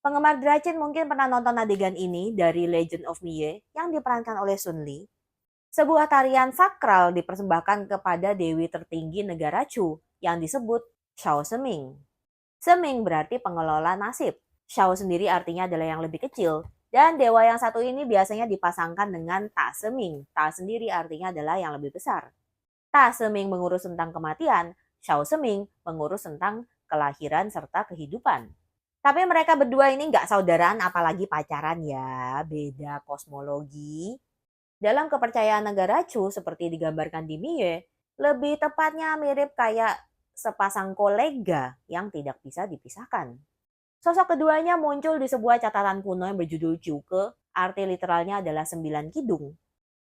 Penggemar Dracin mungkin pernah nonton adegan ini dari Legend of Mie yang diperankan oleh Sun Li. Sebuah tarian sakral dipersembahkan kepada dewi tertinggi negara Chu yang disebut Shao Seming. Seming berarti pengelola nasib. Shao sendiri artinya adalah yang lebih kecil. Dan dewa yang satu ini biasanya dipasangkan dengan Ta Seming. Ta sendiri artinya adalah yang lebih besar. Ta Seming mengurus tentang kematian, Shao Seming mengurus tentang kelahiran serta kehidupan. Tapi mereka berdua ini nggak saudaraan apalagi pacaran ya, beda kosmologi. Dalam kepercayaan negara Chu seperti digambarkan di Mie, lebih tepatnya mirip kayak sepasang kolega yang tidak bisa dipisahkan. Sosok keduanya muncul di sebuah catatan kuno yang berjudul Chuke, arti literalnya adalah 9 kidung.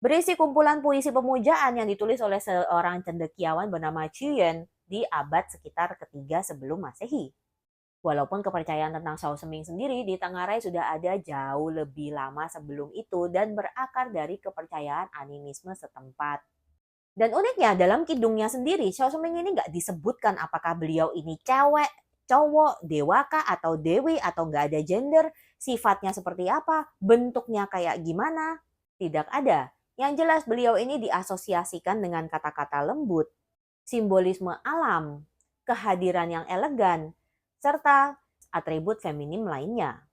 Berisi kumpulan puisi pemujaan yang ditulis oleh seorang cendekiawan bernama Chuyen di abad sekitar ketiga sebelum Masehi. Walaupun kepercayaan tentang Shao Seming sendiri di Tenggarai sudah ada jauh lebih lama sebelum itu dan berakar dari kepercayaan animisme setempat. Dan uniknya dalam kidungnya sendiri, Shao Seming ini nggak disebutkan apakah beliau ini cewek, cowok, dewaka atau dewi atau nggak ada gender, sifatnya seperti apa, bentuknya kayak gimana, tidak ada. Yang jelas beliau ini diasosiasikan dengan kata-kata lembut, simbolisme alam, kehadiran yang elegan, serta atribut feminim lainnya.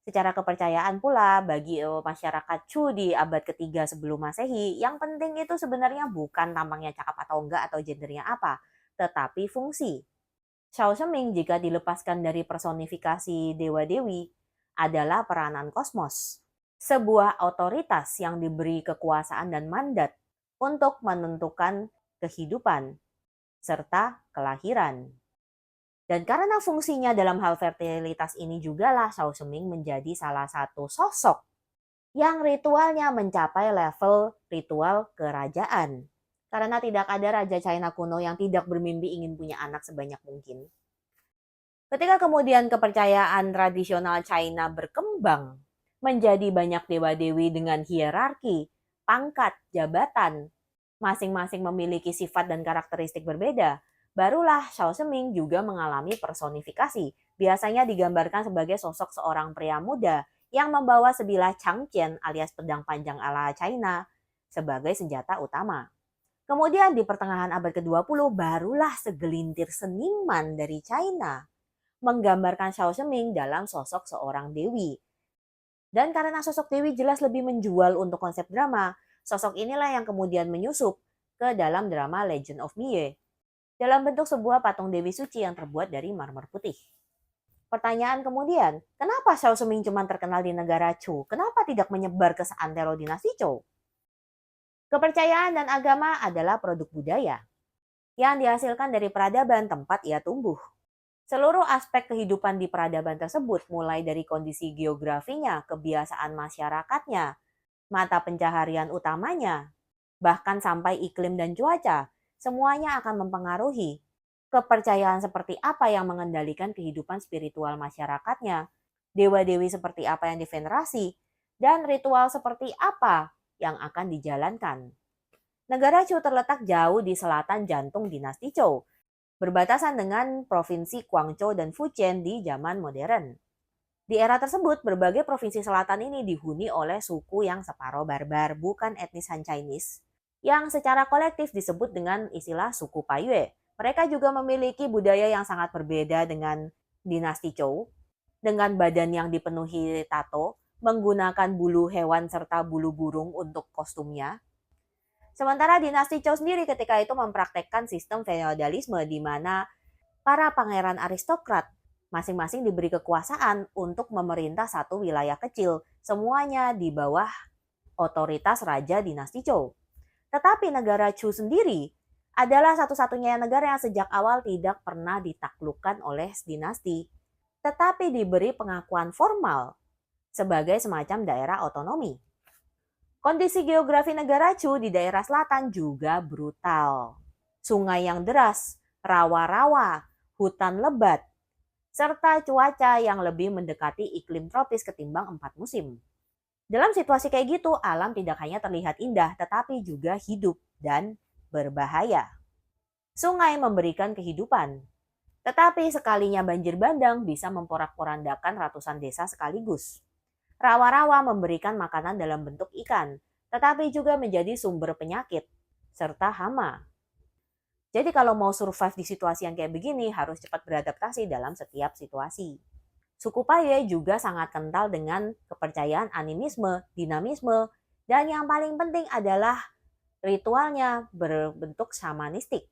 Secara kepercayaan pula, bagi masyarakat Chu di abad ketiga sebelum Masehi, yang penting itu sebenarnya bukan tampangnya cakep atau enggak atau gendernya apa, tetapi fungsi. Shao Seming jika dilepaskan dari personifikasi dewa-dewi adalah peranan kosmos. Sebuah otoritas yang diberi kekuasaan dan mandat untuk menentukan kehidupan serta kelahiran. Dan karena fungsinya dalam hal fertilitas ini juga lah Shao Seming menjadi salah satu sosok yang ritualnya mencapai level ritual kerajaan. Karena tidak ada raja China kuno yang tidak bermimpi ingin punya anak sebanyak mungkin. Ketika kemudian kepercayaan tradisional China berkembang menjadi banyak dewa-dewi dengan hierarki, pangkat, jabatan, masing-masing memiliki sifat dan karakteristik berbeda, barulah Shao Seming juga mengalami personifikasi. Biasanya digambarkan sebagai sosok seorang pria muda yang membawa sebilah changqian alias pedang panjang ala China sebagai senjata utama. Kemudian di pertengahan abad ke-20 barulah segelintir seniman dari China menggambarkan Shao Seming dalam sosok seorang dewi. Dan karena sosok dewi jelas lebih menjual untuk konsep drama, sosok inilah yang kemudian menyusup ke dalam drama Legend of Mie dalam bentuk sebuah patung Dewi Suci yang terbuat dari marmer putih. Pertanyaan kemudian, kenapa Shao Seming cuma terkenal di negara Chu? Kenapa tidak menyebar ke seantero dinasti Zhou? Kepercayaan dan agama adalah produk budaya yang dihasilkan dari peradaban tempat ia tumbuh. Seluruh aspek kehidupan di peradaban tersebut, mulai dari kondisi geografinya, kebiasaan masyarakatnya, mata pencaharian utamanya, bahkan sampai iklim dan cuaca, semuanya akan mempengaruhi kepercayaan seperti apa yang mengendalikan kehidupan spiritual masyarakatnya, dewa-dewi seperti apa yang divenerasi, dan ritual seperti apa yang akan dijalankan. Negara Chu terletak jauh di selatan jantung dinasti Zhou, berbatasan dengan provinsi Guangzhou dan Fujian di zaman modern. Di era tersebut, berbagai provinsi selatan ini dihuni oleh suku yang separuh barbar, bukan etnis Han Chinese, yang secara kolektif disebut dengan istilah suku Payue. Mereka juga memiliki budaya yang sangat berbeda dengan dinasti Zhou, dengan badan yang dipenuhi tato, menggunakan bulu hewan serta bulu burung untuk kostumnya. Sementara dinasti Zhou sendiri ketika itu mempraktekkan sistem feodalisme di mana para pangeran aristokrat masing-masing diberi kekuasaan untuk memerintah satu wilayah kecil, semuanya di bawah otoritas raja dinasti Zhou. Tetapi negara Chu sendiri adalah satu-satunya negara yang sejak awal tidak pernah ditaklukkan oleh dinasti, tetapi diberi pengakuan formal sebagai semacam daerah otonomi. Kondisi geografi negara Chu di daerah selatan juga brutal. Sungai yang deras, rawa-rawa, hutan lebat, serta cuaca yang lebih mendekati iklim tropis ketimbang 4 musim. Dalam situasi kayak gitu, alam tidak hanya terlihat indah, tetapi juga hidup dan berbahaya. Sungai memberikan kehidupan, Tetapi sekalinya banjir bandang bisa memporak-porandakan ratusan desa sekaligus. Rawa-rawa memberikan makanan dalam bentuk ikan, tetapi juga menjadi sumber penyakit, serta hama. Jadi kalau mau survive di situasi yang kayak begini, harus cepat beradaptasi dalam setiap situasi. Suku Paye juga sangat kental dengan kepercayaan animisme, dinamisme, dan yang paling penting adalah ritualnya berbentuk shamanistik.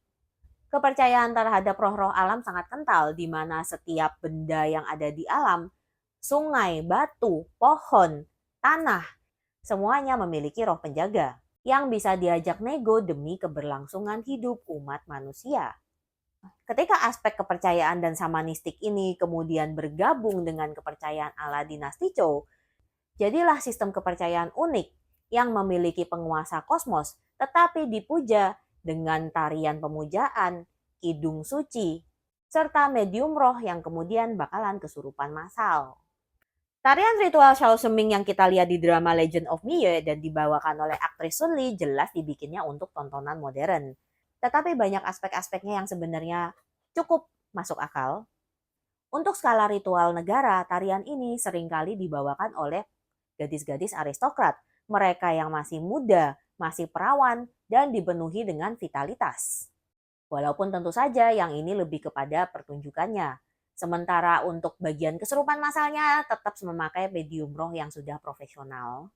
Kepercayaan terhadap roh-roh alam sangat kental, di mana setiap benda yang ada di alam, sungai, batu, pohon, tanah, semuanya memiliki roh penjaga yang bisa diajak nego demi keberlangsungan hidup umat manusia. Ketika aspek kepercayaan dan shamanistik ini kemudian bergabung dengan kepercayaan ala dinasti Zhou, jadilah sistem kepercayaan unik yang memiliki penguasa kosmos tetapi dipuja dengan tarian pemujaan, kidung suci, serta medium roh yang kemudian bakalan kesurupan massal. Tarian ritual Xiao Sheming yang kita lihat di drama Legend of Mie dan dibawakan oleh aktris Sun Li jelas dibikinnya untuk tontonan modern. Tetapi banyak aspek-aspeknya yang sebenarnya cukup masuk akal. Untuk skala ritual negara, tarian ini seringkali dibawakan oleh gadis-gadis aristokrat, mereka yang masih muda, masih perawan, dan dipenuhi dengan vitalitas. Walaupun tentu saja yang ini lebih kepada pertunjukannya. Sementara untuk bagian kesurupan massalnya tetap memakai medium roh yang sudah profesional.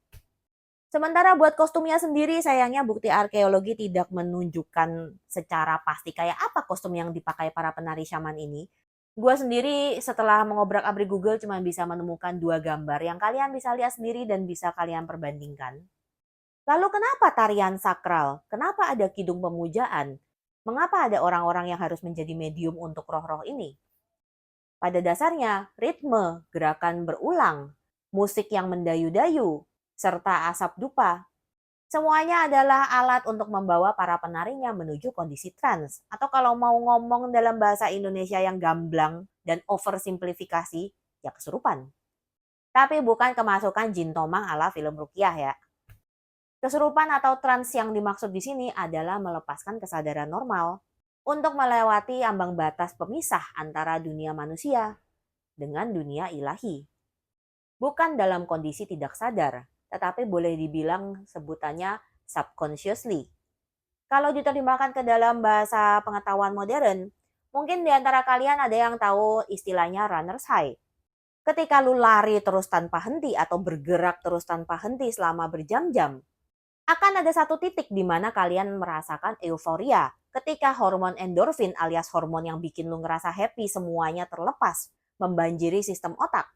Sementara buat kostumnya sendiri sayangnya bukti arkeologi tidak menunjukkan secara pasti kayak apa kostum yang dipakai para penari syaman ini. Gua sendiri setelah mengobrak-abrik Google cuma bisa menemukan 2 gambar yang kalian bisa lihat sendiri dan bisa kalian perbandingkan. Lalu kenapa tarian sakral? Kenapa ada kidung pemujaan? Mengapa ada orang-orang yang harus menjadi medium untuk roh-roh ini? Pada dasarnya, ritme, gerakan berulang, musik yang mendayu-dayu, serta asap dupa, semuanya adalah alat untuk membawa para penarinya menuju kondisi trans. Atau kalau mau ngomong dalam bahasa Indonesia yang gamblang dan oversimplifikasi, ya kesurupan. Tapi bukan kemasukan jin tomang ala film Rukiah ya. Kesurupan atau trans yang dimaksud di sini adalah melepaskan kesadaran normal untuk melewati ambang batas pemisah antara dunia manusia dengan dunia ilahi. Bukan dalam kondisi tidak sadar, tetapi boleh dibilang sebutannya subconsciously. Kalau diterjemahkan ke dalam bahasa pengetahuan modern, mungkin di antara kalian ada yang tahu istilahnya runner's high. Ketika lu lari terus tanpa henti atau bergerak terus tanpa henti selama berjam-jam, akan ada satu titik di mana kalian merasakan euforia ketika hormon endorfin alias hormon yang bikin lu ngerasa happy semuanya terlepas, membanjiri sistem otak.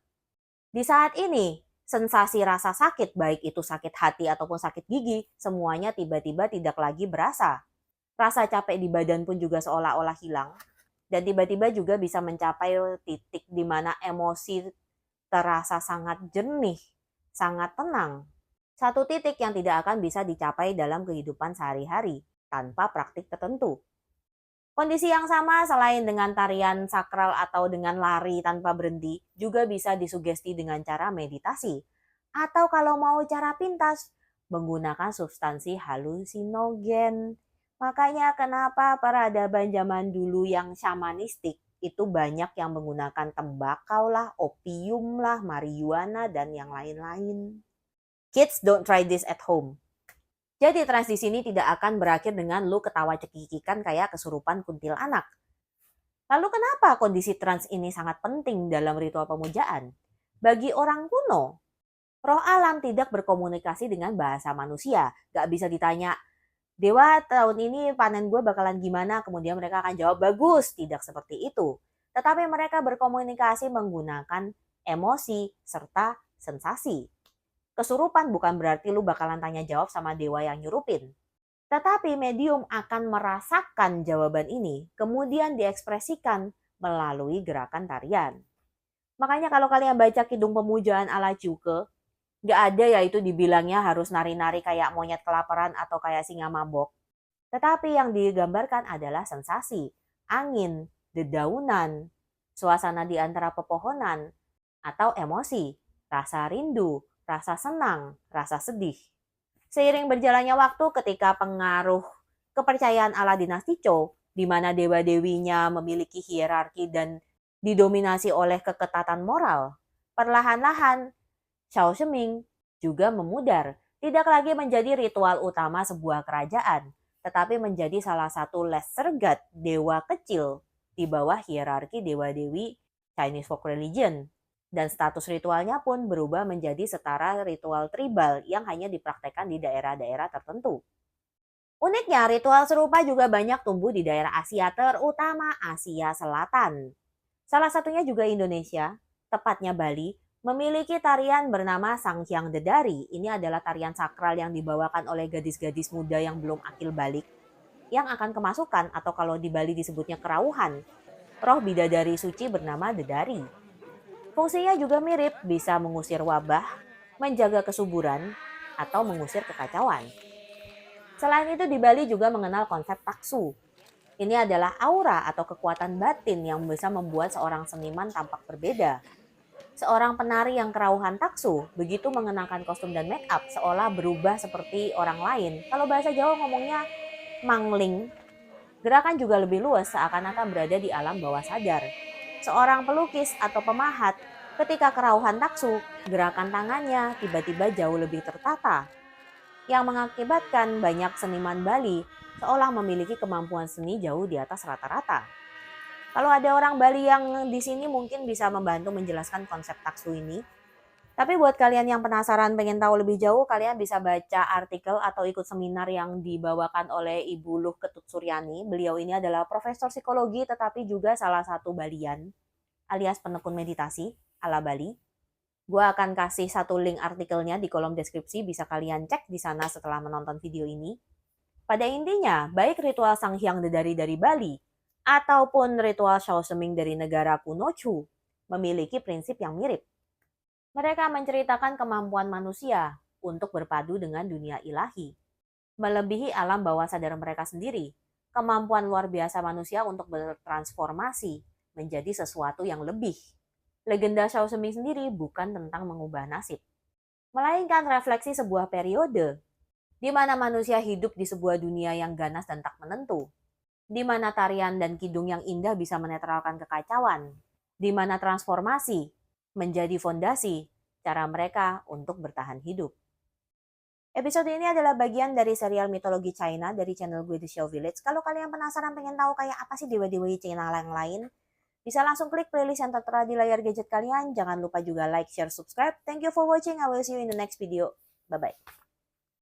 Di saat ini, sensasi rasa sakit, baik itu sakit hati ataupun sakit gigi, semuanya tiba-tiba tidak lagi berasa. Rasa capek di badan pun juga seolah-olah hilang. Dan tiba-tiba juga bisa mencapai titik di mana emosi terasa sangat jernih, sangat tenang. Satu titik yang tidak akan bisa dicapai dalam kehidupan sehari-hari tanpa praktik tertentu. Kondisi yang sama selain dengan tarian sakral atau dengan lari tanpa berhenti juga bisa disugesti dengan cara meditasi. Atau kalau mau cara pintas, menggunakan substansi halusinogen. Makanya kenapa peradaban zaman dulu yang shamanistik itu banyak yang menggunakan tembakau lah, opium lah, marijuana, dan yang lain-lain. Kids, don't try this at home. Jadi trans di sini tidak akan berakhir dengan lu ketawa cekikikan kayak kesurupan kuntilanak. Lalu kenapa kondisi trans ini sangat penting dalam ritual pemujaan? Bagi orang kuno, roh alam tidak berkomunikasi dengan bahasa manusia. Gak bisa ditanya, Dewa tahun ini panen gue bakalan gimana? Kemudian mereka akan jawab, bagus. Tidak seperti itu. Tetapi mereka berkomunikasi menggunakan emosi serta sensasi. Kesurupan bukan berarti lu bakalan tanya jawab sama dewa yang nyurupin. Tetapi medium akan merasakan jawaban ini, kemudian diekspresikan melalui gerakan tarian. Makanya kalau kalian baca kidung pemujaan ala Juke, gak ada ya itu dibilangnya harus nari-nari kayak monyet kelaparan atau kayak singa mabok. Tetapi yang digambarkan adalah sensasi, angin, dedaunan, suasana di antara pepohonan, atau emosi, rasa rindu, rasa senang, rasa sedih. Seiring berjalannya waktu ketika pengaruh kepercayaan ala dinasti Zhou di mana dewa-dewinya memiliki hierarki dan didominasi oleh keketatan moral. Perlahan-lahan, Xiao Shiming juga memudar, tidak lagi menjadi ritual utama sebuah kerajaan, tetapi menjadi salah satu lesser god, dewa kecil di bawah hierarki dewa-dewi Chinese folk religion. Dan status ritualnya pun berubah menjadi setara ritual tribal yang hanya dipraktekkan di daerah-daerah tertentu. Uniknya, ritual serupa juga banyak tumbuh di daerah Asia, terutama Asia Selatan. Salah satunya juga Indonesia, tepatnya Bali, memiliki tarian bernama Sanghyang Dedari. Ini adalah tarian sakral yang dibawakan oleh gadis-gadis muda yang belum akil balik, yang akan kemasukan atau kalau di Bali disebutnya kerauhan, roh bidadari suci bernama Dedari. Fungsinya juga mirip, bisa mengusir wabah, menjaga kesuburan, atau mengusir kekacauan. Selain itu di Bali juga mengenal konsep taksu. Ini adalah aura atau kekuatan batin yang bisa membuat seorang seniman tampak berbeda. Seorang penari yang kerauhan taksu begitu mengenakan kostum dan make up seolah berubah seperti orang lain. Kalau bahasa Jawa ngomongnya mangling. Gerakan juga lebih luas seakan-akan berada di alam bawah sadar. Seorang pelukis atau pemahat ketika kerauhan taksu, gerakan tangannya tiba-tiba jauh lebih tertata, yang mengakibatkan banyak seniman Bali seolah memiliki kemampuan seni jauh di atas rata-rata. Kalau ada orang Bali yang di sini mungkin bisa membantu menjelaskan konsep taksu ini. Tapi buat kalian yang penasaran pengen tahu lebih jauh, kalian bisa baca artikel atau ikut seminar yang dibawakan oleh Ibu Luh Ketut Suryani. Beliau ini adalah profesor psikologi tetapi juga salah satu Balian alias penekun meditasi ala Bali. Gue akan kasih satu link artikelnya di kolom deskripsi, bisa kalian cek di sana setelah menonton video ini. Pada intinya, baik ritual Sanghyang Dedari dari Bali ataupun ritual Xiao Shiming dari negara kuno Chu memiliki prinsip yang mirip. Mereka menceritakan kemampuan manusia untuk berpadu dengan dunia ilahi, melebihi alam bawah sadar mereka sendiri, kemampuan luar biasa manusia untuk bertransformasi menjadi sesuatu yang lebih. Legenda Xiao Shiming sendiri bukan tentang mengubah nasib, melainkan refleksi sebuah periode di mana manusia hidup di sebuah dunia yang ganas dan tak menentu, di mana tarian dan kidung yang indah bisa menetralkan kekacauan, di mana transformasi menjadi fondasi cara mereka untuk bertahan hidup. Episode ini adalah bagian dari serial mitologi China dari channel gue The Xiao Village. Kalau kalian penasaran pengen tahu kayak apa sih dewa-dewa China yang lain, bisa langsung klik playlist yang tertera di layar gadget kalian. Jangan lupa juga like, share, subscribe. Thank you for watching. I will see you in the next video. Bye-bye.